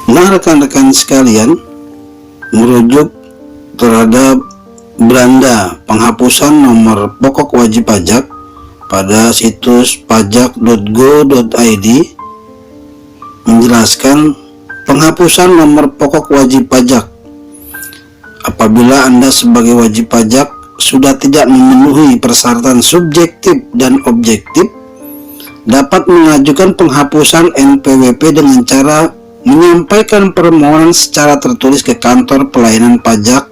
Nah, rekan-rekan sekalian, merujuk terhadap beranda penghapusan nomor pokok wajib pajak pada situs pajak.go.id menjelaskan penghapusan nomor pokok wajib pajak apabila Anda sebagai wajib pajak sudah tidak memenuhi persyaratan subjektif dan objektif dapat mengajukan penghapusan NPWP dengan cara menyampaikan permohonan secara tertulis ke kantor pelayanan pajak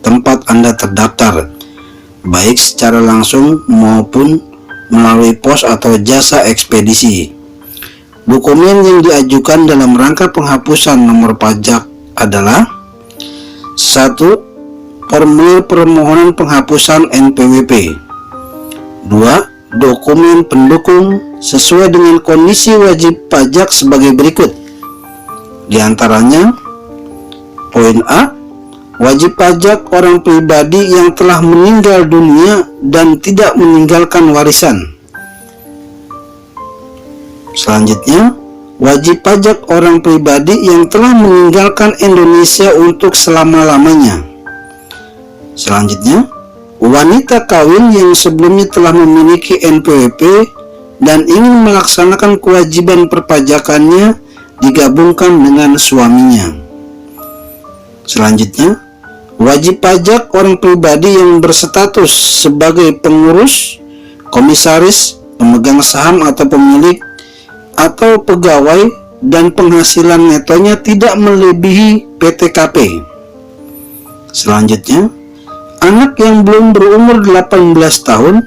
tempat Anda terdaftar, baik secara langsung maupun melalui pos atau jasa ekspedisi. Dokumen yang diajukan dalam rangka penghapusan nomor pajak adalah 1. Formulir permohonan penghapusan NPWP. 2. Dokumen pendukung sesuai dengan kondisi wajib pajak sebagai berikut. Di antaranya, poin A, wajib pajak orang pribadi yang telah meninggal dunia dan tidak meninggalkan warisan. Selanjutnya, wajib pajak orang pribadi yang telah meninggalkan Indonesia untuk selama-lamanya. Selanjutnya, wanita kawin yang sebelumnya telah memiliki NPWP dan ingin melaksanakan kewajiban perpajakannya digabungkan dengan suaminya. Selanjutnya, wajib pajak orang pribadi yang berstatus sebagai pengurus, komisaris, pemegang saham atau pemilik atau pegawai dan penghasilan netonya tidak melebihi PTKP. Selanjutnya, anak yang belum berumur 18 tahun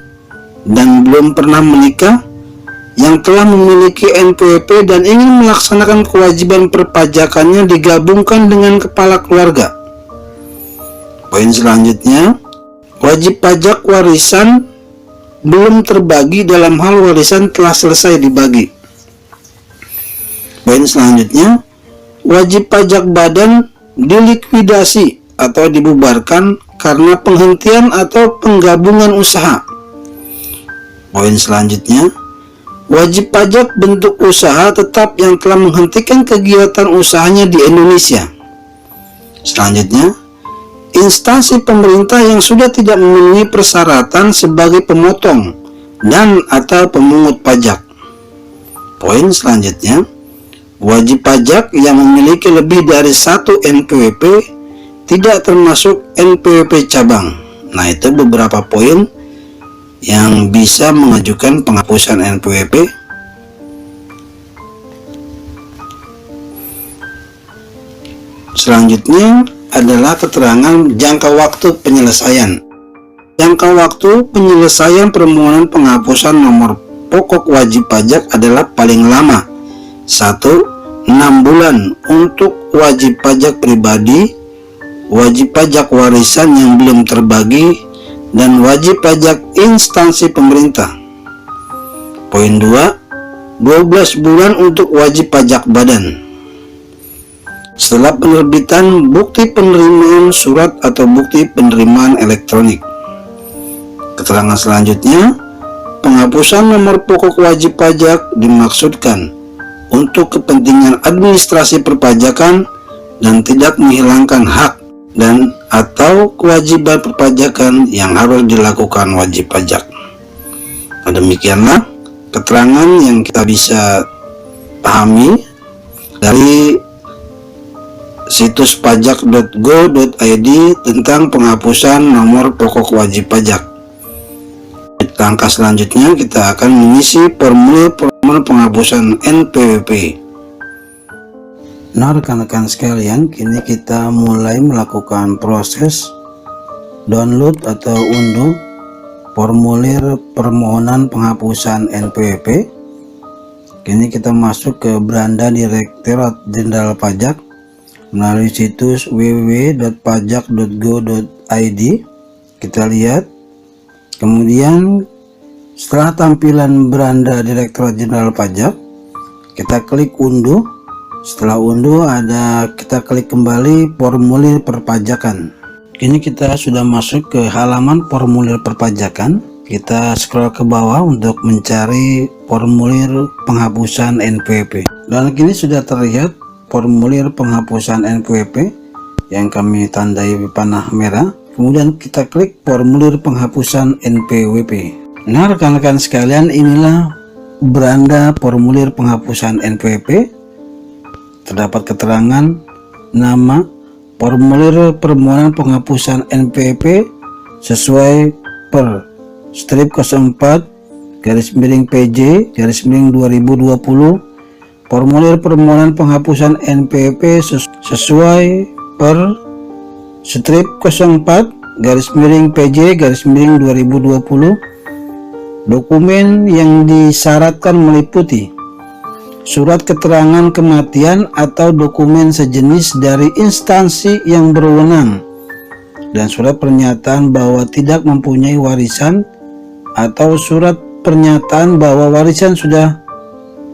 dan belum pernah menikah yang telah memiliki NPWP dan ingin melaksanakan kewajiban perpajakannya digabungkan dengan kepala keluarga. Poin selanjutnya, wajib pajak warisan belum terbagi dalam hal warisan telah selesai dibagi. Poin selanjutnya, wajib pajak badan dilikuidasi atau dibubarkan karena penghentian atau penggabungan usaha. Poin selanjutnya, wajib pajak bentuk usaha tetap yang telah menghentikan kegiatan usahanya di Indonesia. Selanjutnya, instansi pemerintah yang sudah tidak memenuhi persyaratan sebagai pemotong dan atau pemungut pajak. Poin selanjutnya, wajib pajak yang memiliki lebih dari 1 NPWP tidak termasuk NPWP cabang. Nah, itu beberapa poin yang bisa mengajukan penghapusan NPWP. Selanjutnya adalah keterangan jangka waktu penyelesaian. Jangka waktu penyelesaian permohonan penghapusan nomor pokok wajib pajak adalah paling lama 1. 6 bulan untuk wajib pajak pribadi, wajib pajak warisan yang belum terbagi, dan wajib pajak instansi pemerintah. Poin 2, 12 bulan untuk wajib pajak badan. Setelah penerbitan bukti penerimaan surat atau bukti penerimaan elektronik. Keterangan selanjutnya, penghapusan nomor pokok wajib pajak dimaksudkan untuk kepentingan administrasi perpajakan dan tidak menghilangkan hak dan atau kewajiban perpajakan yang harus dilakukan wajib pajak. Nah, demikianlah keterangan yang kita bisa pahami dari situs pajak.go.id tentang penghapusan nomor pokok wajib pajak. Langkah selanjutnya kita akan mengisi formulir penghapusan NPWP. Nah, rekan-rekan sekalian, kini kita mulai melakukan proses download atau unduh formulir permohonan penghapusan NPWP. Kini kita masuk ke beranda Direktorat Jenderal Pajak melalui situs www.pajak.go.id. Kita lihat, kemudian setelah tampilan beranda Direktorat Jenderal Pajak, kita klik unduh. Setelah unduh, kita klik kembali formulir perpajakan. Kini kita sudah masuk ke halaman formulir perpajakan. Kita scroll ke bawah untuk mencari formulir penghapusan NPWP. Dan kini sudah terlihat formulir penghapusan NPWP yang kami tandai panah merah. Kemudian kita klik formulir penghapusan NPWP. Nah, rekan-rekan sekalian, inilah beranda formulir penghapusan NPWP. Terdapat keterangan nama, formulir permohonan penghapusan NPWP sesuai per strip 04 garis miring PJ garis miring 2020. Formulir permohonan penghapusan NPWP sesuai per strip 04 garis miring PJ garis miring 2020. Dokumen yang disyaratkan meliputi surat keterangan kematian atau dokumen sejenis dari instansi yang berwenang, dan surat pernyataan bahwa tidak mempunyai warisan atau surat pernyataan bahwa warisan sudah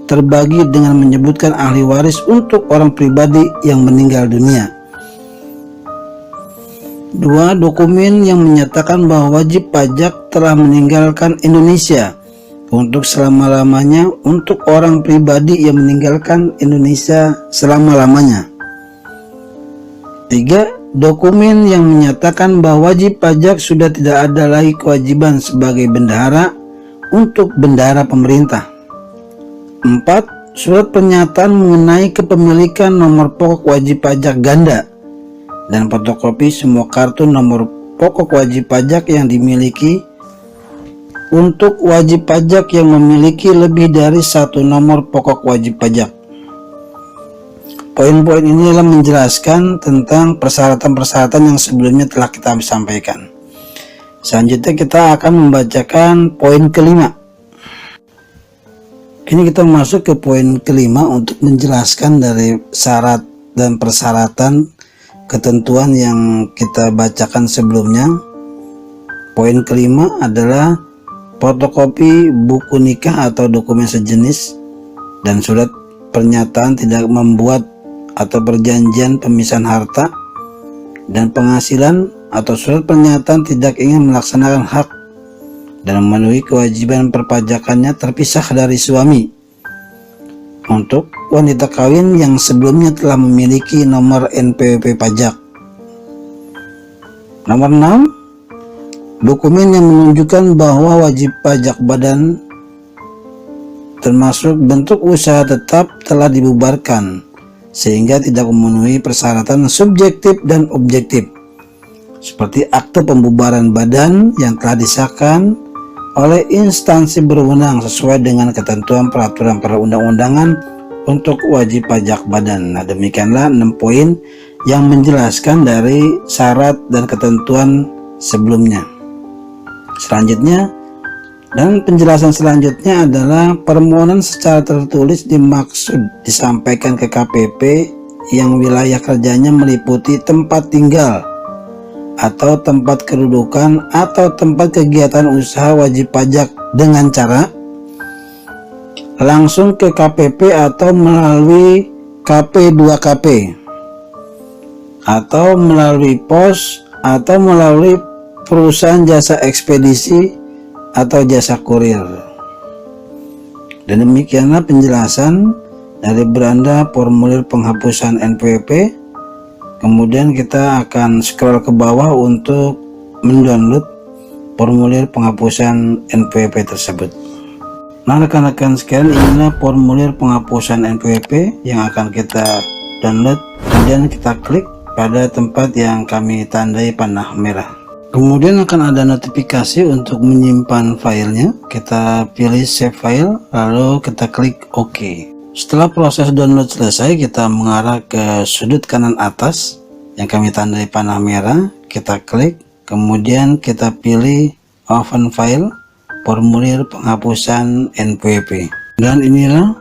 terbagi dengan menyebutkan ahli waris untuk orang pribadi yang meninggal dunia. 2. Dokumen yang menyatakan bahwa wajib pajak telah meninggalkan Indonesia untuk selama-lamanya untuk orang pribadi yang meninggalkan Indonesia selama-lamanya. 3. Dokumen yang menyatakan bahwa wajib pajak sudah tidak ada lagi kewajiban sebagai bendahara untuk bendahara pemerintah. 4. Surat pernyataan mengenai kepemilikan nomor pokok wajib pajak ganda dan fotokopi semua kartu nomor pokok wajib pajak yang dimiliki untuk wajib pajak yang memiliki lebih dari satu nomor pokok wajib pajak. Poin-poin ini adalah menjelaskan tentang persyaratan-persyaratan yang sebelumnya telah kita sampaikan. Selanjutnya kita akan membacakan poin kelima. Ini kita masuk ke poin kelima untuk menjelaskan dari syarat dan persyaratan ketentuan yang kita bacakan sebelumnya. Poin kelima adalah fotokopi buku nikah atau dokumen sejenis dan surat pernyataan tidak membuat atau perjanjian pemisahan harta dan penghasilan atau surat pernyataan tidak ingin melaksanakan hak dan memenuhi kewajiban perpajakannya terpisah dari suami untuk wanita kawin yang sebelumnya telah memiliki nomor NPWP pajak. Nomor 6. Dokumen yang menunjukkan bahwa wajib pajak badan termasuk bentuk usaha tetap telah dibubarkan sehingga tidak memenuhi persyaratan subjektif dan objektif, seperti akte pembubaran badan yang telah disahkan oleh instansi berwenang sesuai dengan ketentuan peraturan perundang-undangan untuk wajib pajak badan. Nah, demikianlah 6 poin yang menjelaskan dari syarat dan ketentuan sebelumnya. Selanjutnya, dan penjelasan selanjutnya adalah permohonan secara tertulis dimaksud disampaikan ke KPP yang wilayah kerjanya meliputi tempat tinggal atau tempat kedudukan atau tempat kegiatan usaha wajib pajak dengan cara langsung ke KPP atau melalui KP2KP atau melalui pos atau melalui perusahaan jasa ekspedisi atau jasa kurir. Dan demikianlah penjelasan dari beranda formulir penghapusan NPWP. Kemudian kita akan scroll ke bawah untuk mendownload formulir penghapusan NPWP tersebut. Nah, rekan-rekan sekalian, inilah formulir penghapusan NPWP yang akan kita download. Kemudian kita klik pada tempat yang kami tandai panah merah. Kemudian akan ada notifikasi untuk menyimpan filenya. Kita pilih save file, lalu kita klik OK. Setelah proses download selesai, kita mengarah ke sudut kanan atas yang kami tandai panah merah. Kita klik, kemudian kita pilih open file formulir penghapusan NPWP. Dan inilah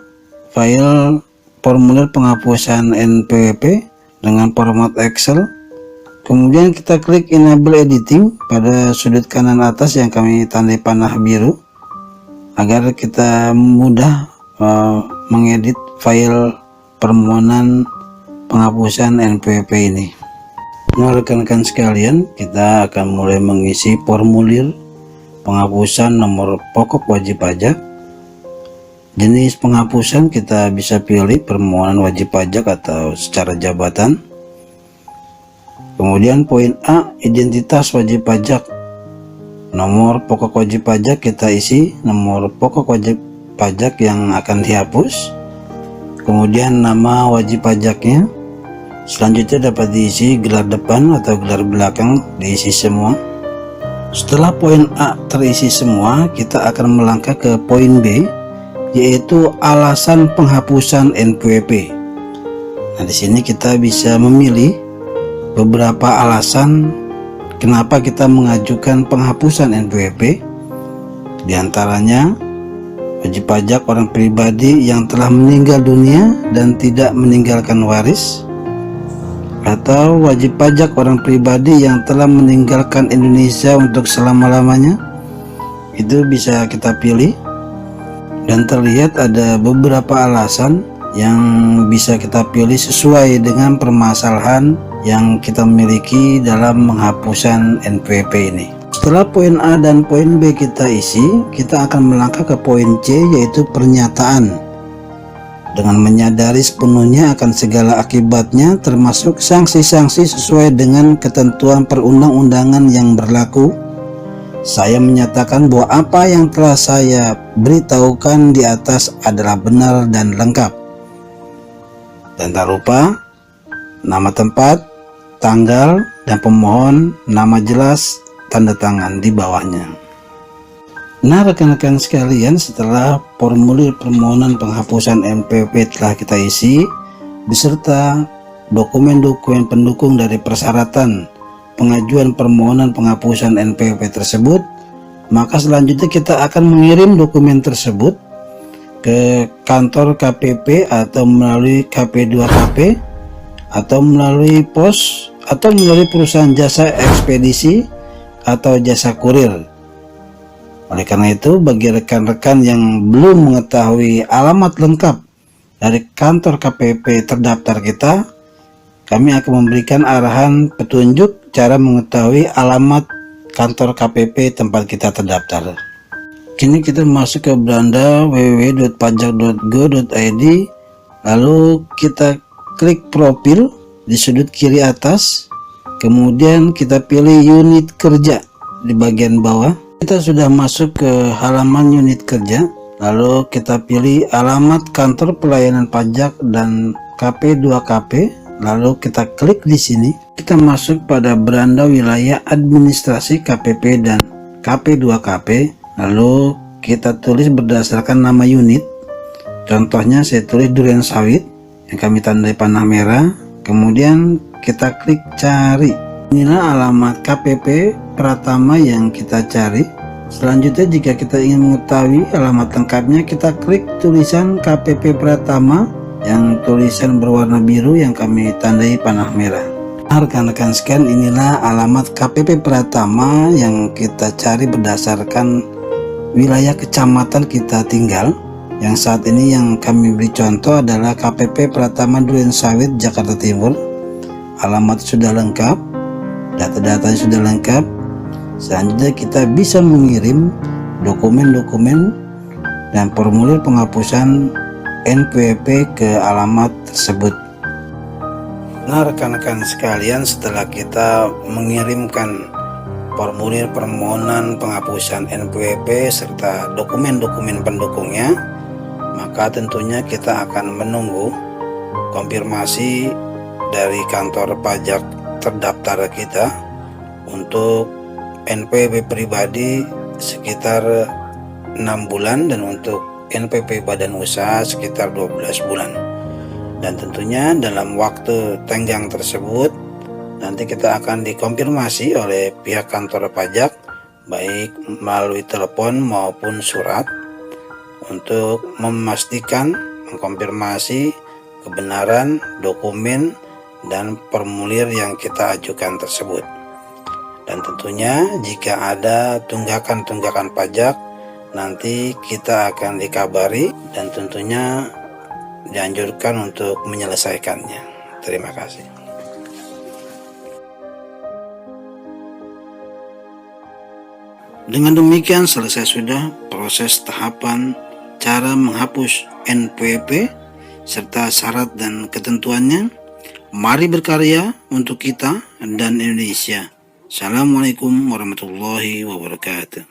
file formulir penghapusan NPWP dengan format Excel. Kemudian kita klik enable editing pada sudut kanan atas yang kami tandai panah biru agar kita mudah mengedit file permohonan penghapusan NPWP ini. Nah, rekan-rekan sekalian, kita akan mulai mengisi formulir penghapusan nomor pokok wajib pajak. Jenis penghapusan kita bisa pilih permohonan wajib pajak atau secara jabatan. Kemudian poin A, identitas wajib pajak. Nomor pokok wajib pajak kita isi nomor pokok wajib pajak yang akan dihapus. Kemudian nama wajib pajaknya. Selanjutnya dapat diisi gelar depan atau gelar belakang, diisi semua. Setelah poin A terisi semua, kita akan melangkah ke poin B, yaitu alasan penghapusan NPWP. Nah, di sini kita bisa memilih beberapa alasan kenapa kita mengajukan penghapusan NPWP. Di antaranya, wajib pajak orang pribadi yang telah meninggal dunia dan tidak meninggalkan waris, atau wajib pajak orang pribadi yang telah meninggalkan Indonesia untuk selama-lamanya. Itu bisa kita pilih, dan terlihat ada beberapa alasan yang bisa kita pilih sesuai dengan permasalahan yang kita miliki dalam penghapusan NPWP ini. Setelah poin A dan poin B kita isi, kita akan melangkah ke poin C, yaitu pernyataan. Dengan menyadari sepenuhnya akan segala akibatnya, termasuk sanksi-sanksi sesuai dengan ketentuan perundang-undangan yang berlaku, saya menyatakan bahwa apa yang telah saya beritahukan di atas adalah benar dan lengkap. Dan tak lupa nama tempat, tanggal, dan pemohon, nama jelas, tanda tangan di bawahnya. Nah, rekan-rekan sekalian, setelah formulir permohonan penghapusan NPWP telah kita isi beserta dokumen-dokumen pendukung dari persyaratan pengajuan permohonan penghapusan NPWP tersebut, maka selanjutnya kita akan mengirim dokumen tersebut ke kantor KPP atau melalui KP2KP atau melalui pos atau melalui perusahaan jasa ekspedisi atau jasa kurir. Oleh karena itu, bagi rekan-rekan yang belum mengetahui alamat lengkap dari kantor KPP terdaftar kita, kami akan memberikan arahan petunjuk cara mengetahui alamat kantor KPP tempat kita terdaftar. Kini kita masuk ke beranda www.pajak.go.id, lalu kita klik profil di sudut kiri atas, kemudian kita pilih unit kerja di bagian bawah. Kita sudah masuk ke halaman unit kerja, lalu kita pilih alamat kantor pelayanan pajak dan KP2KP. Lalu kita klik di sini, kita masuk pada beranda wilayah administrasi KPP dan KP2KP, lalu kita tulis berdasarkan nama unit. Contohnya saya tulis durian sawit yang kami tandai panah merah, kemudian kita klik cari. Inilah alamat KPP Pratama yang kita cari. Selanjutnya, jika kita ingin mengetahui alamat lengkapnya, kita klik tulisan KPP Pratama yang tulisan berwarna biru yang kami tandai panah merah. Rekan-rekan sekalian, inilah alamat KPP Pratama yang kita cari berdasarkan wilayah kecamatan kita tinggal. Yang saat ini yang kami beri contoh adalah KPP Pratama Durian Sawit, Jakarta Timur. Alamat sudah lengkap, data-datanya sudah lengkap. Selanjutnya kita bisa mengirim dokumen-dokumen dan formulir penghapusan NPWP ke alamat tersebut. Nah, rekan-rekan sekalian, setelah kita mengirimkan formulir permohonan penghapusan NPWP serta dokumen-dokumen pendukungnya, maka tentunya kita akan menunggu konfirmasi dari kantor pajak terdaftar kita untuk NPWP pribadi sekitar 6 bulan dan untuk NPWP badan usaha sekitar 12 bulan. Dan tentunya dalam waktu tenggang tersebut nanti kita akan dikonfirmasi oleh pihak kantor pajak, baik melalui telepon maupun surat, untuk memastikan, mengkonfirmasi kebenaran dokumen dan formulir yang kita ajukan tersebut. Dan tentunya jika ada tunggakan-tunggakan pajak, nanti kita akan dikabari dan tentunya dianjurkan untuk menyelesaikannya. Terima kasih. Dengan demikian selesai sudah proses tahapan cara menghapus NPWP serta syarat dan ketentuannya. Mari berkarya untuk kita dan Indonesia. Assalamualaikum warahmatullahi wabarakatuh.